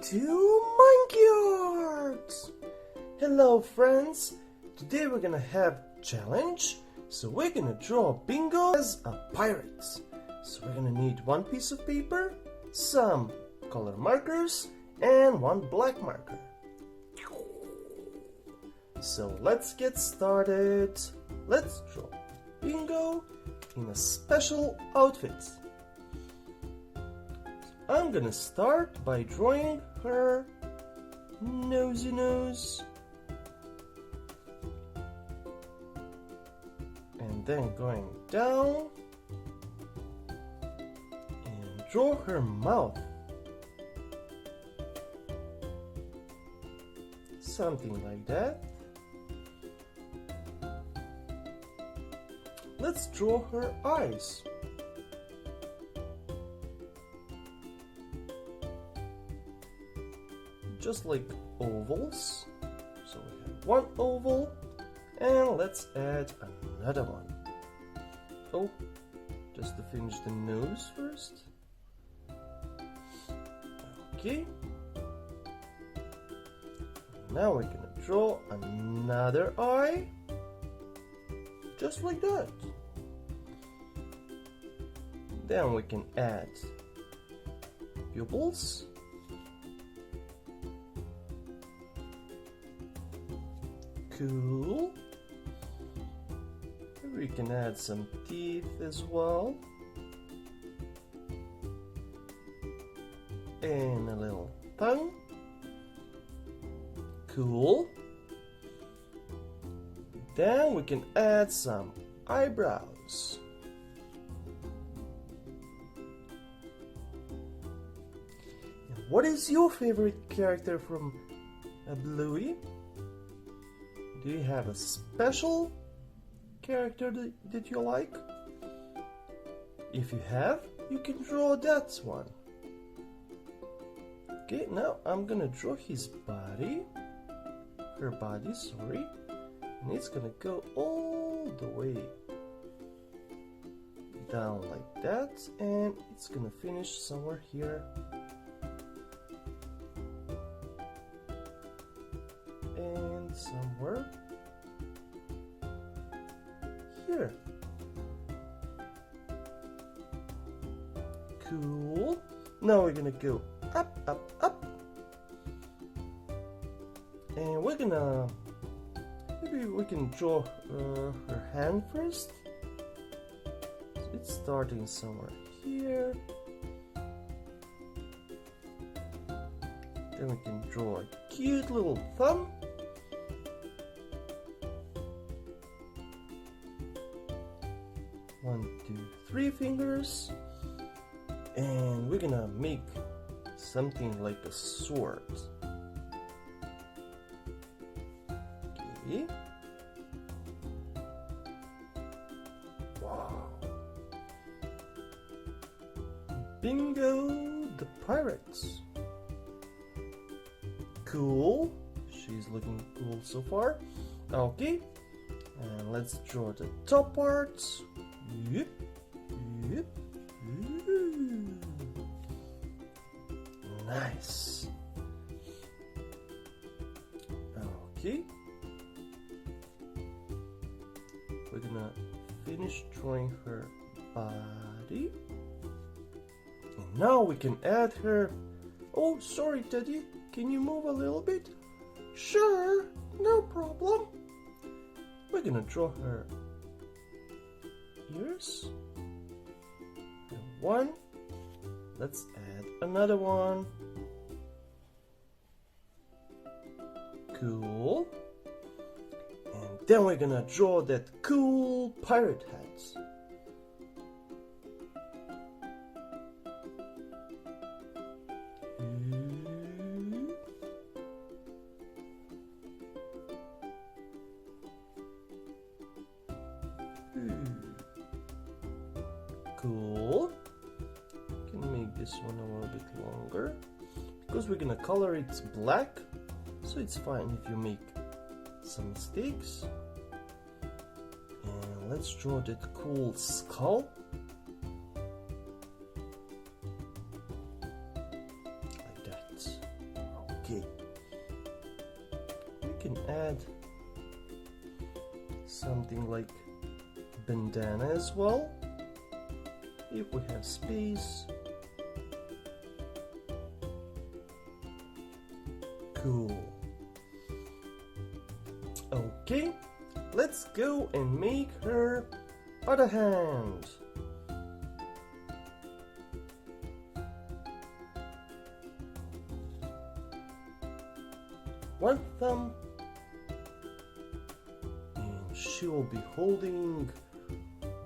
to Monkey Art! Hello friends! Today we're gonna have challenge. So we're gonna draw Bingo as a pirate. So we're gonna need one piece of paper, some color markers, and one black marker. So let's get started. Let's draw Bingo in a special outfit. I'm gonna start by drawing her nosy nose, and then going down and draw her mouth, something like that. Let's draw her eyes. Just like ovals. So we have one oval, and let's add another one. Oh, just to finish the nose first. Okay. Now we're gonna draw another eye, just like that. Then we can add pupils. Cool. We can add some teeth as well. And a little tongue. Cool. Then we can add some eyebrows. What is your favorite character from Bluey? Do you have a special character that you like? If you have, you can draw that one. Okay, now I'm gonna draw his body, her body, sorry, and it's gonna go all the way down like that, and it's gonna finish somewhere here. And somewhere here. Cool. Now we're gonna go up, up, up. And we're gonna, maybe we can draw her hand first. So it's starting somewhere here. Then we can draw a cute little thumb. One, two, three fingers, and we're gonna make something like a sword. Okay. Wow. Bingo the pirates. Cool. She's looking cool so far. Okay. And let's draw the top parts. Yep, yep. Ooh. Nice. Okay. We're gonna finish drawing her body. And now we can add her. Oh, sorry, Teddy. Can you move a little bit? Sure, no problem. We're gonna draw her ears. And one. Let's add another one. Cool. And then we're gonna draw that cool pirate hat. Cool. Can make this one a little bit longer because we're gonna color it black, so it's fine if you make some mistakes. And let's draw that cool skull. Like that. Okay. We can add something like bandana as well, if we have space. Cool. Okay, let's go and make her other hand. One thumb, and she will be holding,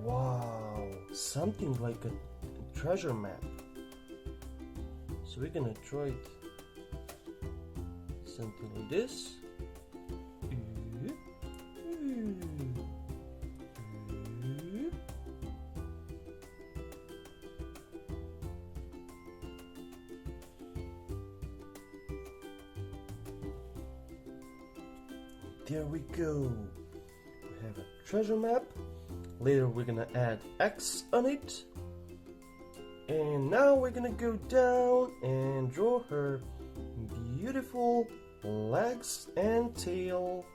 wow, something like a treasure map. So we're gonna draw it something like this. There we go. We have a treasure map. Later we're gonna add X on it. And now we're gonna go down and draw her beautiful legs and tail.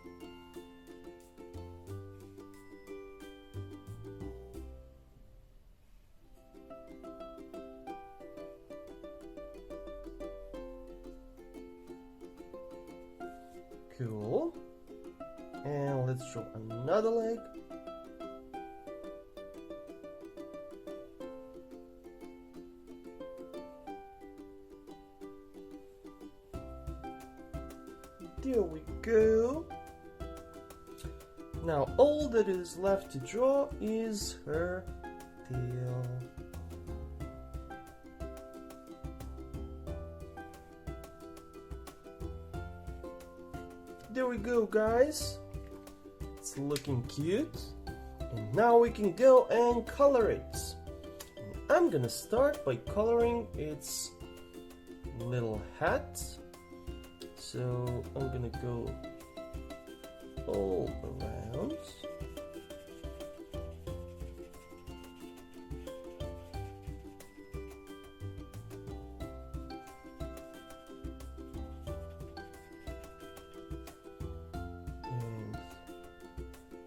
Cool. And let's draw another leg. There we go. Now all that is left to draw is her tail. There we go, guys. It's looking cute. And now we can go and color it. And I'm gonna start by coloring its little hat. So I'm gonna go all around. And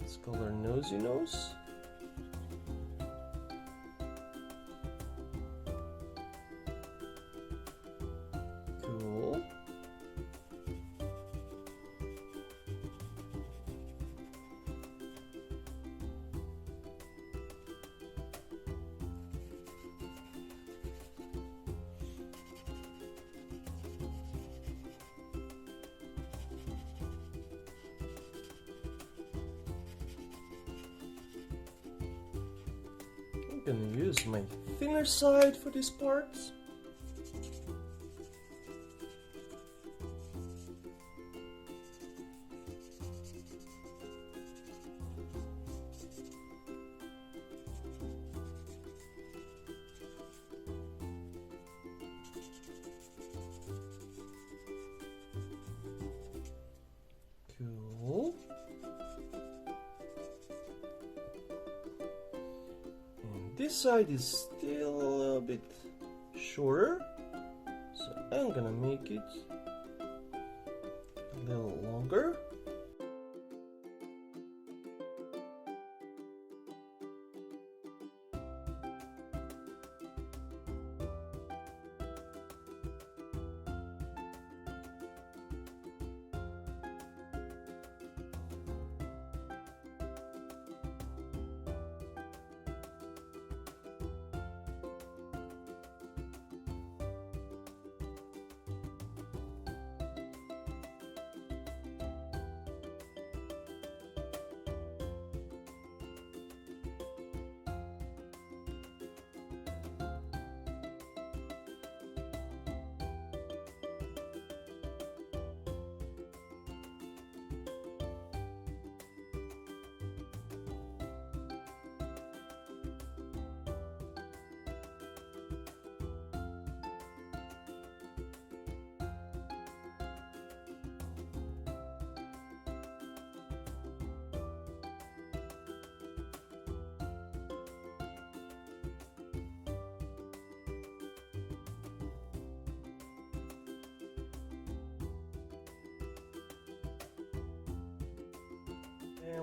let's color nosy nose. Cool. I'm gonna use my thinner side for this part. Cool. And this side is still a little bit shorter, so I'm gonna make it a little longer.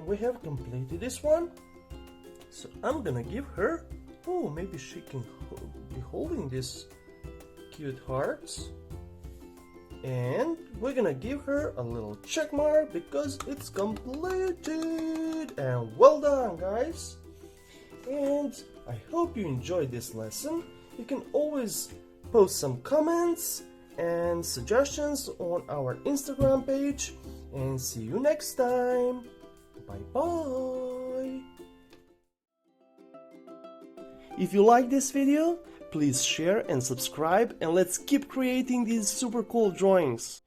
we have completed this one. So I'm gonna give her, oh, maybe she can be holding these cute hearts. And we're gonna give her a little check mark because it's completed. And well done, guys. And I hope you enjoyed this lesson. You can always post some comments and suggestions on our Instagram page. And see you next time. Bye bye. If you like this video, please share and subscribe, and let's keep creating these super cool drawings.